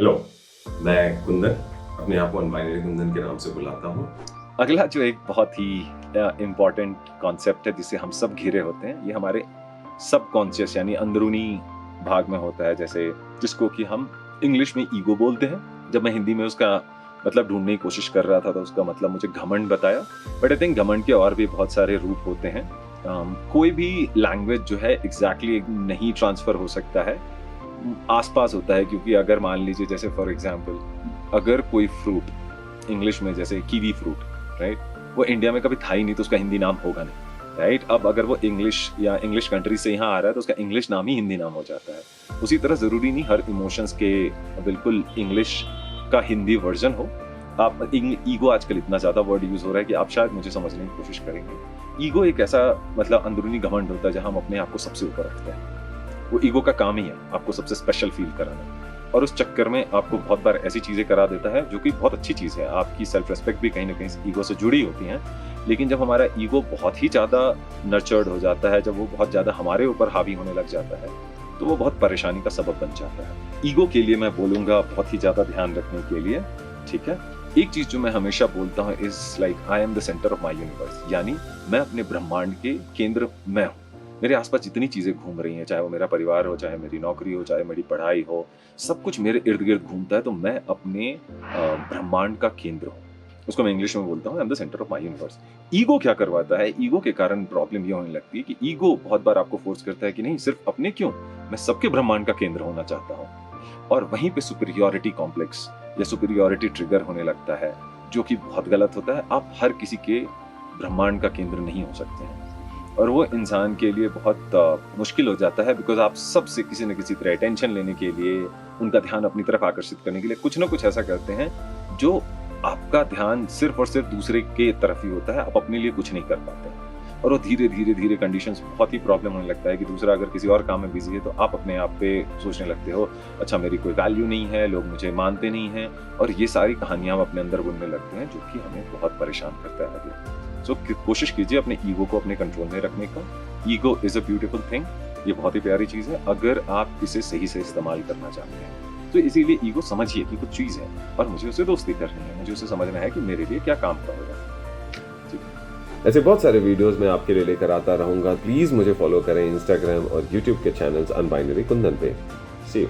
Hello, मैं कुंदन, अपने आप को अनबाइनरी कुंदन के नाम से बुलाता हूँ। अगला जो एक बहुत ही इम्पोर्टेंट कॉन्सेप्ट है जिससे हम सब घिरे होते हैं, ये हमारे सबकॉन्शियस यानी अंदरूनी भाग में होता है, जैसे जिसको कि हम इंग्लिश में ईगो बोलते हैं। जब मैं हिंदी में उसका मतलब ढूंढने की कोशिश कर रहा था तो उसका मतलब मुझे घमंड बताया, बट आई थिंक घमंड के और भी बहुत सारे रूप होते हैं। कोई भी लैंग्वेज जो है एग्जैक्टली नहीं ट्रांसफर हो सकता है, आसपास होता है। क्योंकि अगर मान लीजिए जैसे फॉर एग्जाम्पल अगर कोई फ्रूट इंग्लिश में जैसे कीवी फ्रूट, राइट, वो इंडिया में कभी था ही नहीं तो उसका हिंदी नाम होगा नहीं, राइट। अब अगर वो इंग्लिश या इंग्लिश कंट्री से यहाँ आ रहा है तो उसका इंग्लिश नाम ही हिंदी नाम हो जाता है। उसी तरह जरूरी नहीं हर इमोशंस के बिल्कुल इंग्लिश का हिंदी वर्जन हो। आप ईगो आजकल इतना ज्यादा वर्ड यूज हो रहा है कि आप शायद मुझे समझने की कोशिश करेंगे। ईगो एक ऐसा मतलब अंदरूनी घमंड होता है जहां हम अपने आप को सबसे ऊपर रखते हैं। वो ईगो का काम ही है आपको सबसे स्पेशल फील कराना, और उस चक्कर में आपको बहुत बार ऐसी चीजें करा देता है जो कि बहुत अच्छी चीज है। आपकी सेल्फ रिस्पेक्ट भी कहीं ना कहीं ईगो से जुड़ी होती है। लेकिन जब हमारा ईगो बहुत ही ज्यादा नर्चर्ड हो जाता है, जब वो बहुत ज्यादा हमारे ऊपर हावी होने लग जाता है, तो वो बहुत परेशानी का सबब बन जाता है। ईगो के लिए मैं बोलूंगा बहुत ही ज्यादा ध्यान रखने के लिए, ठीक है। एक चीज जो मैं हमेशा बोलता हूँ is like I am the centre of my universe, यानी मैं अपने ब्रह्मांड के केंद्र मैं हूँ। मेरे आसपास जितनी चीजें घूम रही हैं, चाहे वो मेरा परिवार हो, चाहे मेरी नौकरी हो, चाहे मेरी पढ़ाई हो, सब कुछ मेरे इर्द गिर्द घूमता है। तो मैं अपने ब्रह्मांड का केंद्र हूँ। उसको मैं इंग्लिश में बोलता हूँ I am the centre of my universe. Ego क्या करवाता है, ईगो के कारण प्रॉब्लम ये होने लगती है कि ईगो बहुत बार आपको फोर्स करता है कि नहीं सिर्फ अपने क्यों, मैं सबके ब्रह्मांड का केंद्र होना चाहता हूँ। और वहीं पे सुपीरियोरिटी कॉम्प्लेक्स या सुपीरियोरिटी ट्रिगर होने लगता है, जो कि बहुत गलत होता है। आप हर किसी के ब्रह्मांड का केंद्र नहीं हो सकते हैं, और वो इंसान के लिए बहुत मुश्किल हो जाता है। बिकॉज आप सबसे किसी न किसी तरह अटेंशन लेने के लिए, उनका ध्यान अपनी तरफ आकर्षित करने के लिए कुछ ना कुछ ऐसा करते हैं जो आपका ध्यान सिर्फ और सिर्फ दूसरे के तरफ ही होता है। आप अपने लिए कुछ नहीं कर पाते हैं, और वो धीरे धीरे धीरे कंडीशंस बहुत ही प्रॉब्लम होने लगता है कि दूसरा अगर किसी और काम में बिजी है तो आप अपने आप पे सोचने लगते हो, अच्छा मेरी कोई वैल्यू नहीं है, लोग मुझे मानते नहीं हैं, और ये सारी कहानियां हम अपने अंदर बुनने लगते हैं, जो कि हमें बहुत परेशान करता है आगे। सो कोशिश कीजिए अपने ईगो को अपने कंट्रोल में रखने का। Ego is a beautiful thing, ये बहुत ही प्यारी चीज है अगर आप इसे सही से इस्तेमाल करना चाहते हैं। तो इसीलिए ईगो समझिए कि कुछ चीज है और मुझे उसे दोस्ती करनी है, मुझे उसे समझना है कि मेरे लिए क्या काम का होगा। ऐसे बहुत सारे वीडियोस मैं आपके लिए लेकर आता रहूंगा। प्लीज मुझे फॉलो करें इंस्टाग्राम और यूट्यूब के चैनल्स अनबाइनरी कुंदन पे। सी यू।